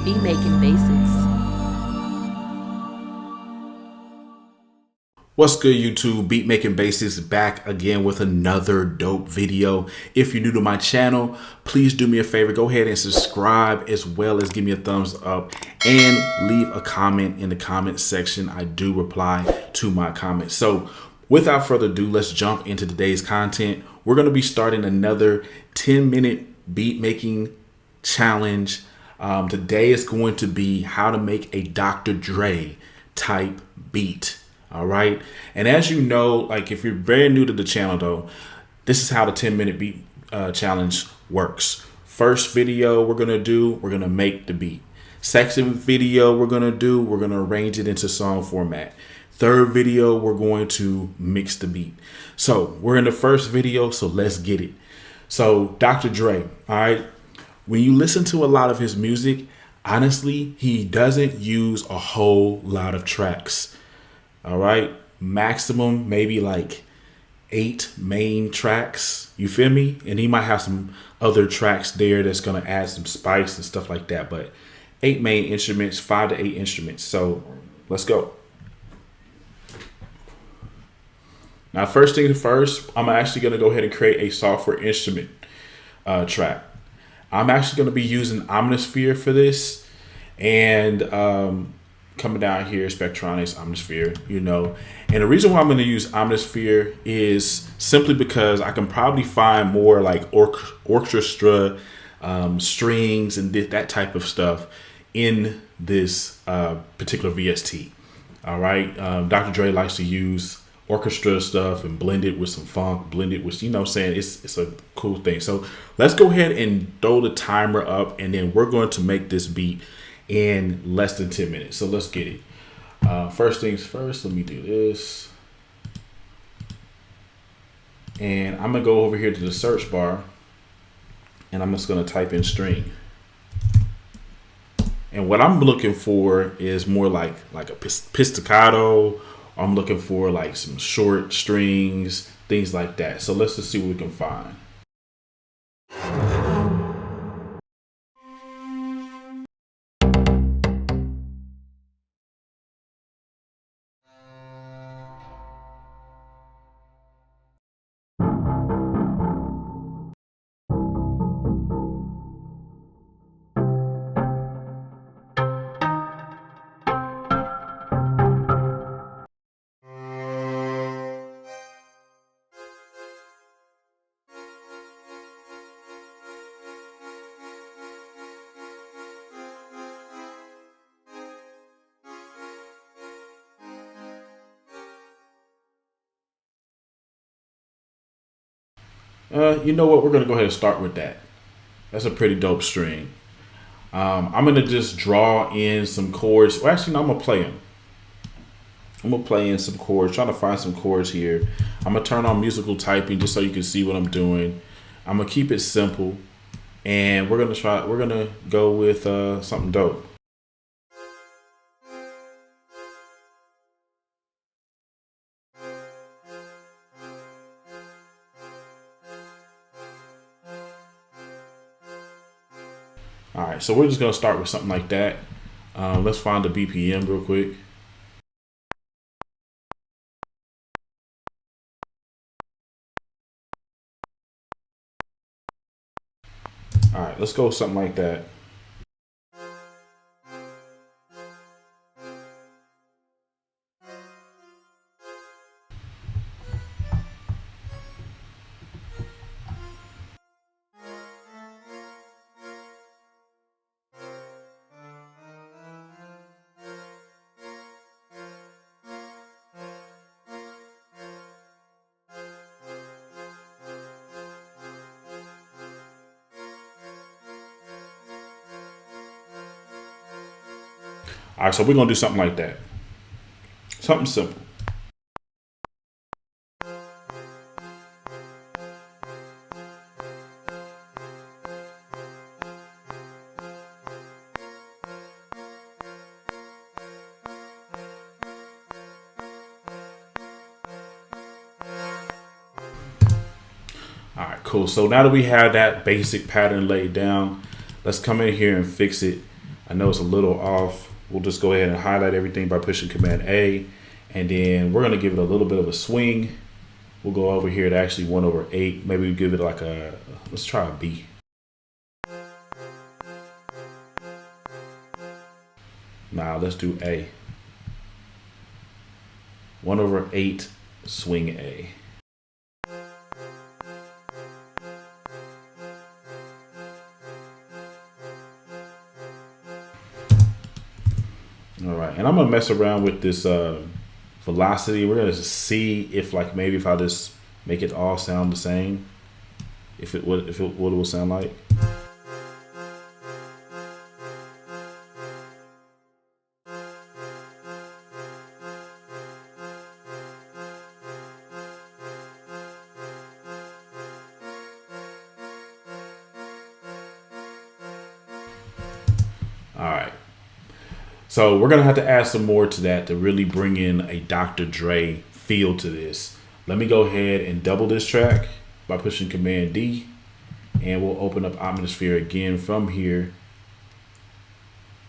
Beat making basics. What's good, YouTube? Beat Making Basics back again with another dope video. If you're new to my channel, please do me a favor. Go ahead and subscribe, as well as give me a thumbs up and leave a comment in the comment section. I do reply to my comments. So without further ado, let's jump into today's content. We're going to be starting another 10-minute beat making challenge. Today is going to be how to make a Dr. Dre type beat. All right. And as you know, like if you're very new to the channel, though, this is how the 10-minute beat challenge works. First video we're going to make the beat. Second video we're going to arrange it into song format. Third video, we're going to mix the beat. So we're in the first video, so let's get it. So Dr. Dre, all right. When you listen to a lot of his music, honestly, he doesn't use a whole lot of tracks. All right, maximum maybe like 8 main tracks. You feel me? And he might have some other tracks there that's gonna add some spice and stuff like that. But 8 main instruments, 5 to 8 instruments. So let's go. Now, first things first, I'm actually gonna go ahead and create a software instrument track. I'm actually gonna be using Omnisphere for this, and coming down here, Spectronics, Omnisphere, you know. And the reason why I'm going to use Omnisphere is simply because I can probably find more like orchestra strings and that type of stuff in this particular VST. All right. Dr. Dre likes to use orchestra stuff and blend it with some funk, blend it with, you know what I'm saying? It's a cool thing. So let's go ahead and throw the timer up, and then we're going to make this beat in less than 10 minutes. So let's get it. First things first, let me do this. And I'm gonna go over here to the search bar, and I'm just gonna type in string. And what I'm looking for is more like a pizzicato. I'm looking for like some short strings, things like that. So let's just see what we can find. You know what? We're going to go ahead and start with that. That's a pretty dope string. I'm going to just draw in some chords. Well, actually, no, I'm going to play them. I'm going to play in some chords, trying to find some chords here. I'm going to turn on musical typing just so you can see what I'm doing. I'm going to keep it simple. And we're going to go with something dope. All right, so we're just gonna start with something like that. Let's find the BPM real quick. All right, let's go with something like that. All right, so we're gonna do something like that. Something simple. All right, cool. So now that we have that basic pattern laid down, let's come in here and fix it. I know it's a little off. We'll just go ahead and highlight everything by pushing Command A. And then we're going to give it a little bit of a swing. We'll go over here to actually 1/8. Maybe we give it like a, let's try a B. Now let's do A. 1/8 swing A. All right, and I'm gonna mess around with this velocity. We're gonna just see if, like, maybe if I just make it all sound the same, what it will sound like. All right. So we're going to have to add some more to that to really bring in a Dr. Dre feel to this. Let me go ahead and double this track by pushing Command D, and we'll open up Omnisphere again from here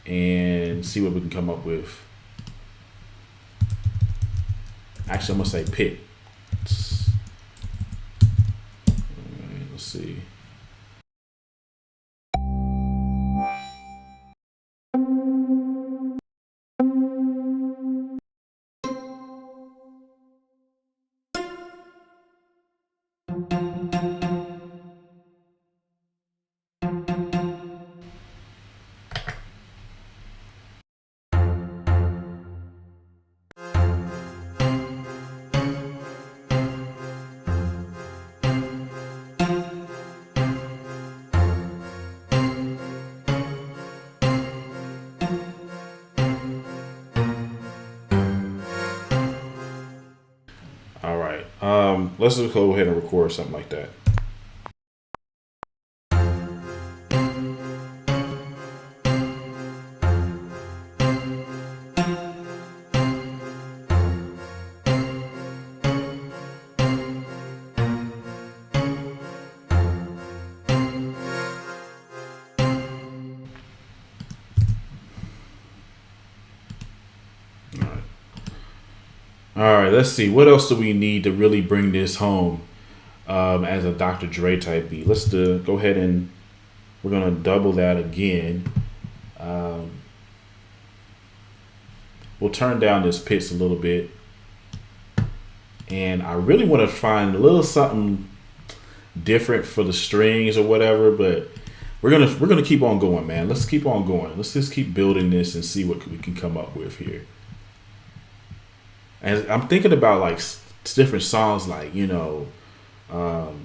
and see what we can come up with. Actually, I'm going to say pit. All right, let's see. All right, let's just go ahead and record something like that. All right, let's see. What else do we need to really bring this home as a Dr. Dre type beat? Let's go ahead and we're going to double that again. We'll turn down this pitch a little bit. And I really want to find a little something different for the strings or whatever, but we're gonna keep on going, man. Let's keep on going. Let's just keep building this and see what we can come up with here. And I'm thinking about like different songs, like, you know, all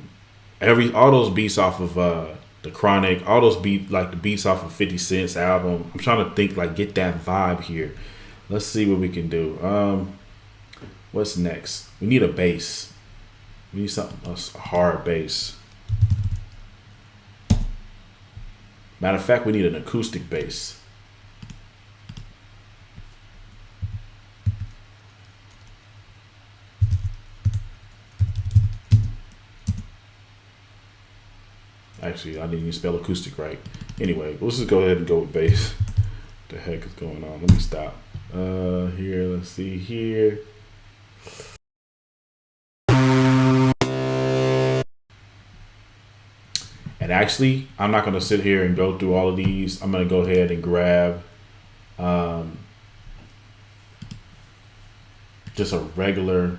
those beats off of the Chronic, all those the beats off of 50 Cent's album. I'm trying to think, like, get that vibe here. Let's see what we can do. What's next? We need a bass. We need something, a hard bass. Matter of fact, we need an acoustic bass. Actually, I didn't even spell acoustic right. Anyway, let's just go ahead and go with bass. What the heck is going on? Let me stop. Here, let's see here. And actually, I'm not going to sit here and go through all of these. I'm going to go ahead and grab just a regular.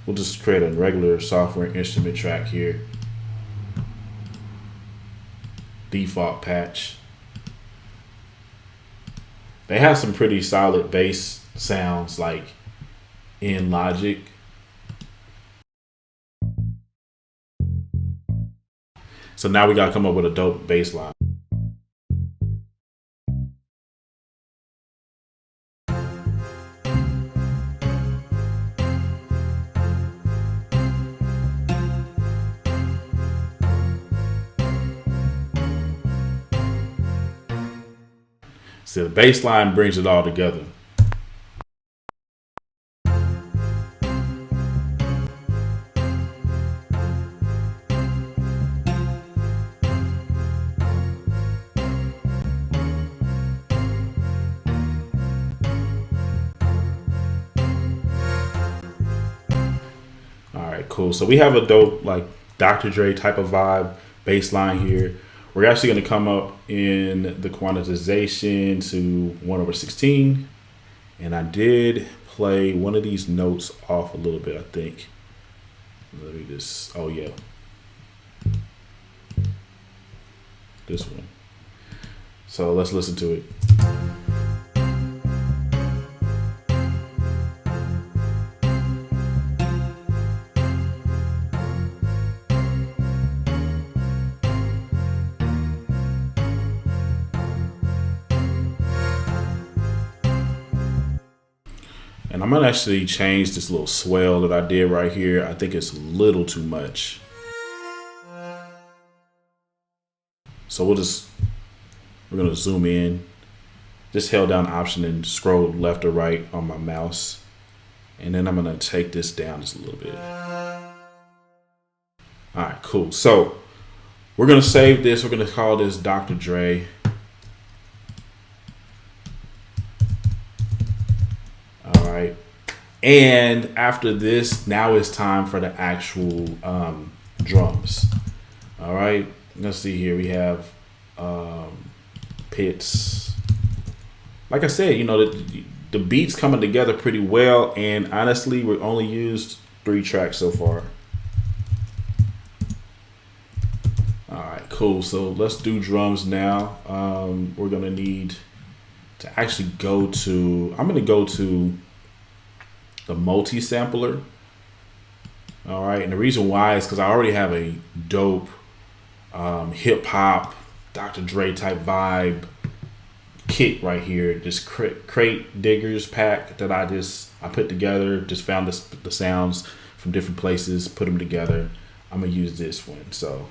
We'll just create a regular software instrument track here. Default patch. They have some pretty solid bass sounds, like in Logic. So now we gotta come up with a dope bass line. So the bass line brings it all together. cool. So we have a dope like Dr. Dre type of vibe bass line here. We're actually going to come up in the quantization to 1/16. And I did play one of these notes off a little bit, I think. Let me just, oh yeah. This one. So let's listen to it. And I'm gonna actually change this little swell that I did right here. I think it's a little too much. So we're gonna zoom in. Just held down Option and scroll left or right on my mouse. And then I'm gonna take this down just a little bit. All right, cool. So we're gonna save this. We're gonna call this Dr. Dre. All right. And after this, now it's time for the actual drums. All right. Let's see here. We have pits. Like I said, you know, the beats coming together pretty well. And honestly, we only used 3 tracks so far. All right, cool. So let's do drums now. We're going to need to actually go to, I'm going to go to the multi-sampler. All right. And the reason why is because I already have a dope hip hop, Dr. Dre type vibe kit right here. This crate diggers pack that I put together, just found the sounds from different places, put them together. I'm gonna use this one. So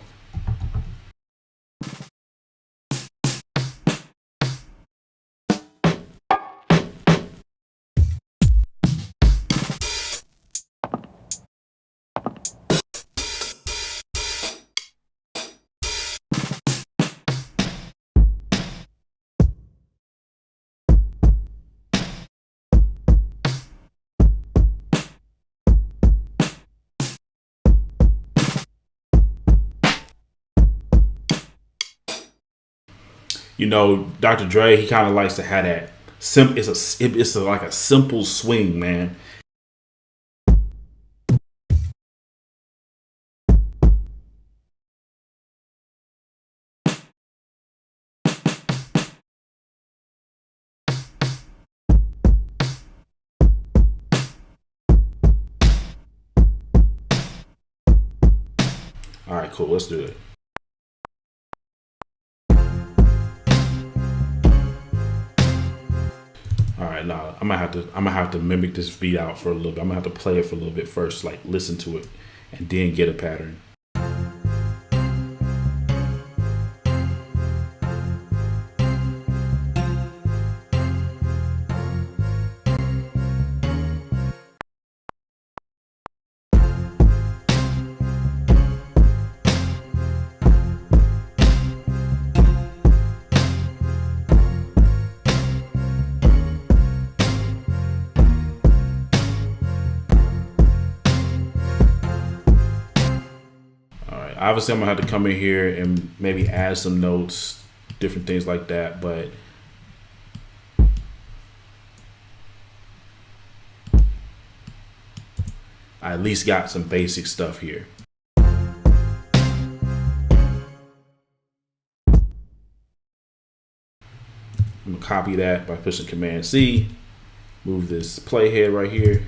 you know, Dr. Dre, he kind of likes to have that. It's like a simple swing, man. All right, cool. Let's do it. All right, now I'm gonna have to mimic this beat out for a little bit. I'm gonna have to play it for a little bit first, like listen to it, and then get a pattern. Obviously, I'm gonna have to come in here and maybe add some notes, different things like that, but I at least got some basic stuff here. I'm gonna copy that by pushing Command C, move this playhead right here.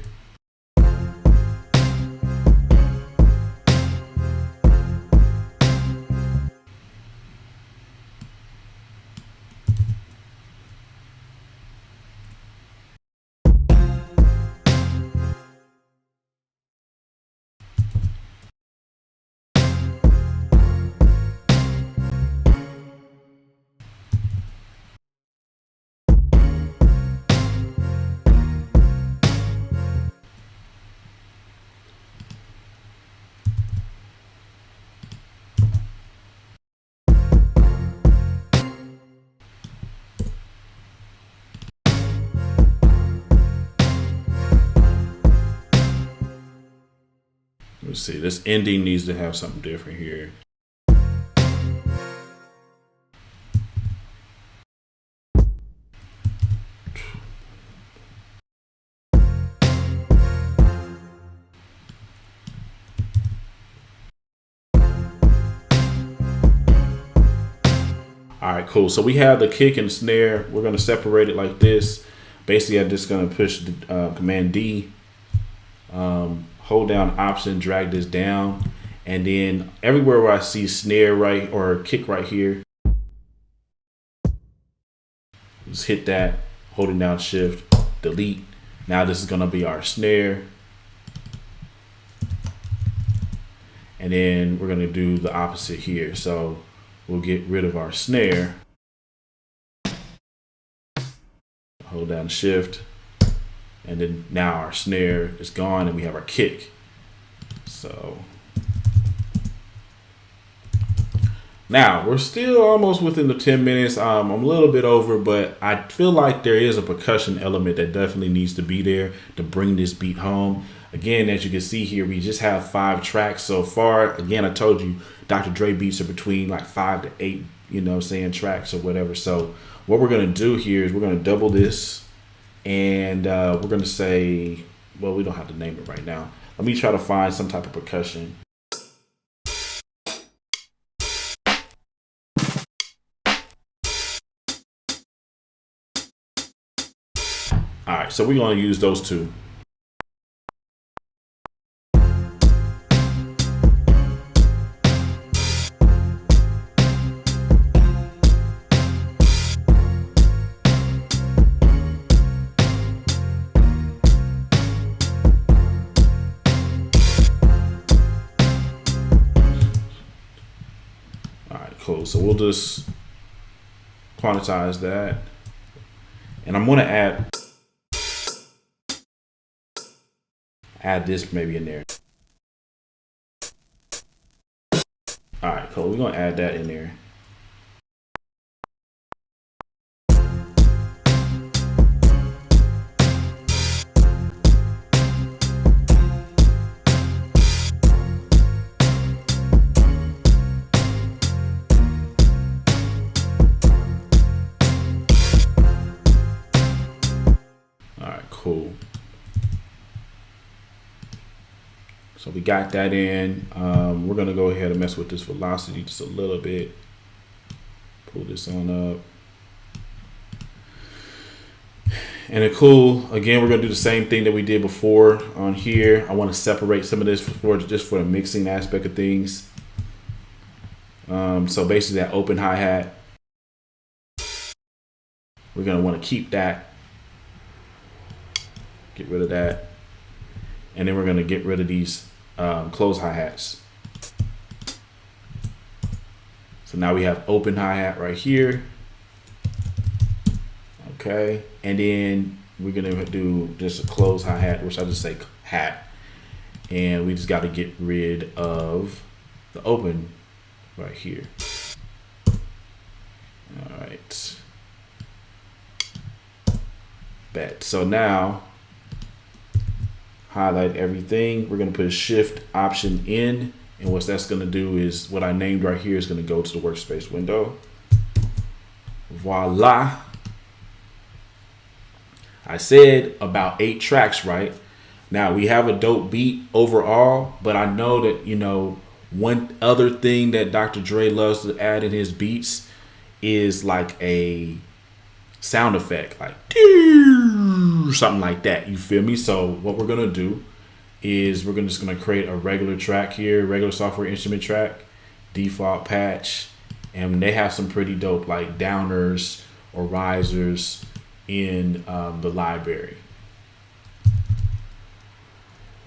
Let's see, this ending needs to have something different here. All right, cool. So we have the kick and snare. We're going to separate it like this. Basically, I'm just going to push the Command D, hold down Option, drag this down, and then everywhere where I see snare right or kick right here, just hit that, holding down Shift, delete. Now this is going to be our snare. And then we're going to do the opposite here. So we'll get rid of our snare. Hold down Shift. And then now our snare is gone and we have our kick. So now we're still almost within the 10 minutes. I'm a little bit over, but I feel like there is a percussion element that definitely needs to be there to bring this beat home. Again, as you can see here, we just have 5 tracks so far. Again, I told you Dr. Dre beats are between like 5 to 8, tracks or whatever. So what we're going to do here is we're going to double this. And we're going to say, well, we don't have to name it right now. Let me try to find some type of percussion. All right, so we're going to use those two. Cool. So we'll just quantize that. And I'm going to add this maybe in there. All right, cool. We're going to add that in there. Cool. So we got that in. We're going to go ahead and mess with this velocity just a little bit. Pull this on up. And it cool. Again, we're going to do the same thing that we did before on here. I want to separate some of this just for the mixing aspect of things. So basically that open hi-hat, we're going to want to keep that. Get rid of that. And then we're going to get rid of these closed hi-hats. So now we have open hi-hat right here. Okay. And then we're going to do just a closed hi-hat, which I just say hat. And we just got to get rid of the open right here. All right. Bet. So now highlight everything. We're going to put a Shift Option in, and what that's going to do is what I named right here is going to go to the workspace window. Voila. I said about 8 tracks, right? Now we have a dope beat overall, but I know that, one other thing that Dr. Dre loves to add in his beats is like a sound effect, like something like that. You feel me? So what we're gonna do is we're just gonna create a regular track here, regular software instrument track, default patch, and they have some pretty dope like downers or risers in the library.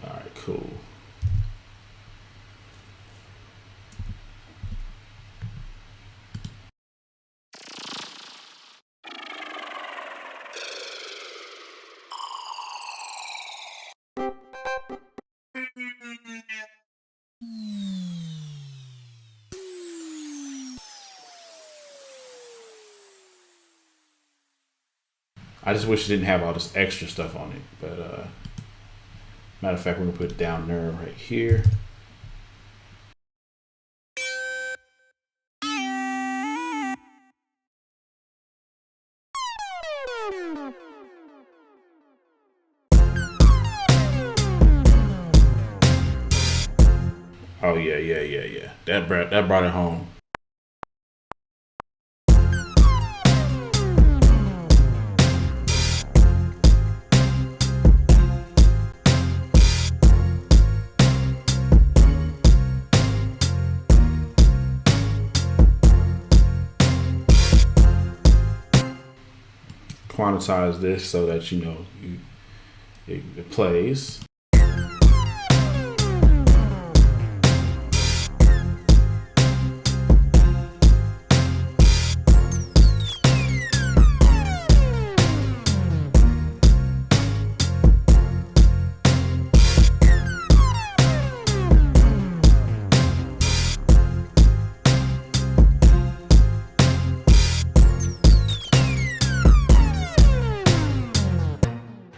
All right, cool. I just wish it didn't have all this extra stuff on it, but matter of fact, we're gonna put down nerve right here. Oh yeah. That brought it home. Quantize this so that you know it plays.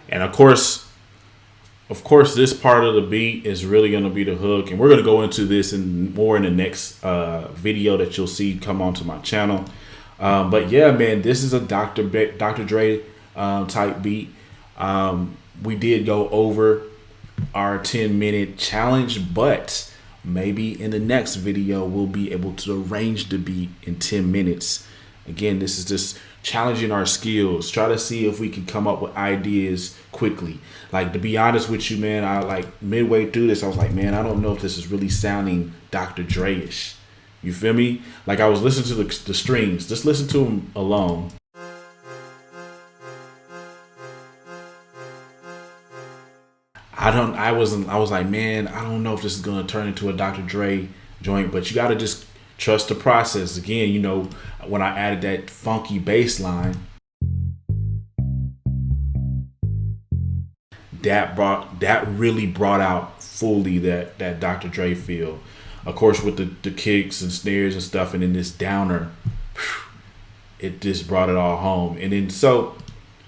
And of course, this part of the beat is really going to be the hook, and we're going to go into this and more in the next video that you'll see come onto my channel. But yeah, man, this is a Dr. Dre type beat. We did go over our 10-minute challenge, but maybe in the next video we'll be able to arrange the beat in 10 minutes. Again, this is just challenging our skills, try to see if we can come up with ideas quickly. Like, to be honest with you, man, I like midway through this, I was like, man, I don't know if this is really sounding Dr. Dre-ish. You feel me? Like, I was listening to the strings, just listen to them alone. I was like, man, I don't know if this is gonna turn into a Dr. Dre joint, but you gotta just trust the process. Again, you know, when I added that funky bass line, that really brought out fully that Dr. Dre feel. Of course, with the kicks and snares and stuff, and then this downer, it just brought it all home. And then so,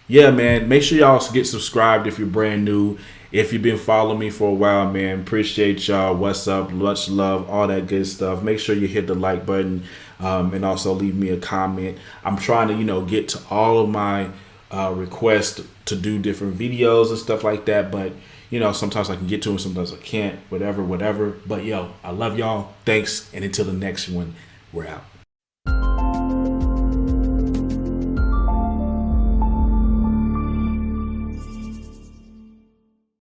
yeah, man, make sure y'all get subscribed if you're brand new. If you've been following me for a while, man, appreciate y'all. What's up? Much love, all that good stuff. Make sure you hit the like button, and also leave me a comment. I'm trying to, you know, get to all of my requests to do different videos and stuff like that. But, you know, sometimes I can get to them, sometimes I can't, whatever. But, yo, I love y'all. Thanks. And until the next one, we're out.